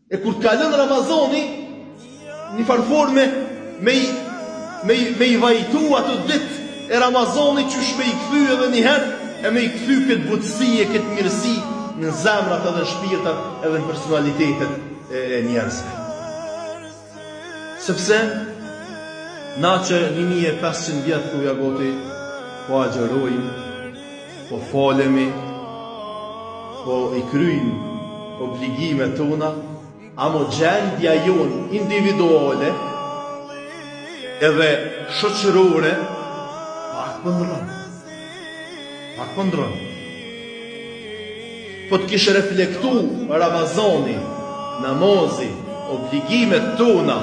E kur të kalon Ramazani, një farforme me i vajtu atë ditë e Ramazani që shme i këthy edhe njëherë, e me i këthy këtë butësi e këtë mirësi në zemrat edhe në shpirtat edhe në personalitetet e njerëzve. Sepse, na që 1500 vjetë ku jagoti, po agjerojmë, po falemi, po i kryjmë obligimet tona, amo gjendja jonë individuale edhe shoqërore pak pëndron. Po të kishë reflektu Ramazani, namazi, obligimet tona,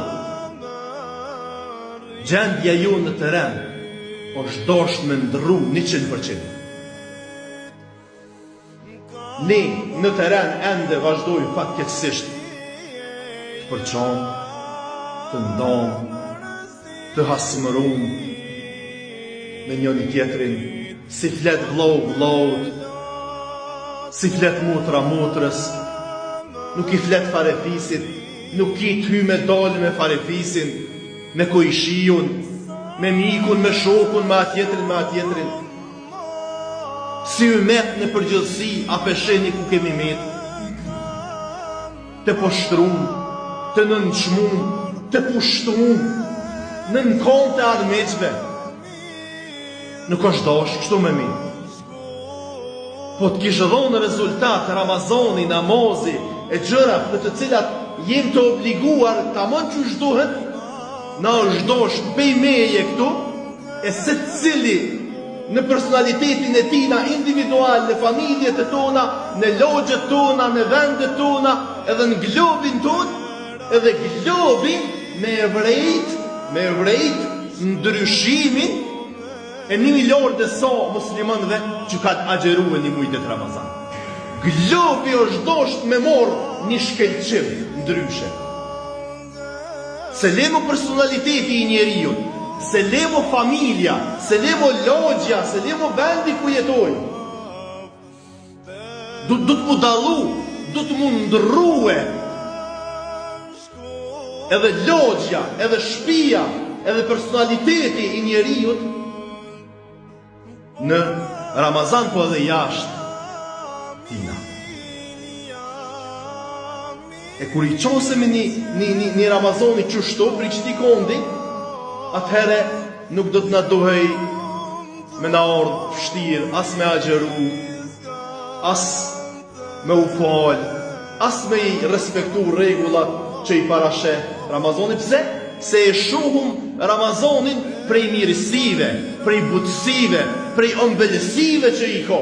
gjendja jonë në teren është dosht me ndru 100%. Ne në teren ende vazhdojmë fatkeqësisht të përçon, të ndon, të hasmërum me njëri tjetrin, si flet vllaut, si flet motra motrës, nuk i flet farefisit, nuk i të hy me dalë me farefisin, me kojshijun, me mikun, me shokun, me atjetrin. Si u met në përgjithësi, a pesheni ku kemi met, të poshtrum, të nënçmum, të pushtrum, në nënkon të armeqve. Nuk është dosh, kështu me mi. Po të kishë dhonë rezultat, Ramazani, namazi, e gjëra për të cilat jenë të obliguar, ta mën që shdohet, na është dosh pej meje këtu, e se cili në personalitetin e tina individual, në familjet e tona, në logjet tona, në vendet tona, edhe në globin ton, edhe globin me vrejt ndryshimin e 1 milion dhe sa muslimanve që ka të agjeru e një mujtet Ramazan. Globi është dosht me morë një shkelqim ndryshe. Se lemo personaliteti i njeriut, se lemo familja, se lemo logja, se lemo vendi ku jetojnë. Du të mu dalu, du të mu ndrue edhe logja, edhe shpia, edhe personaliteti i njeriut në Ramazan po edhe jashtë tina. E kur i qosemi një Ramazani qështu, për i qëti kondi, atëhere nuk do të na duhej me na ardhë fështirë, as me agjeru, as me u fal, as me i respektu regullat që i parashe Ramazani. Pse? Se e shuhum Ramazanin prej mirësive, prej butësive, prej ëmbëlsive që i ka.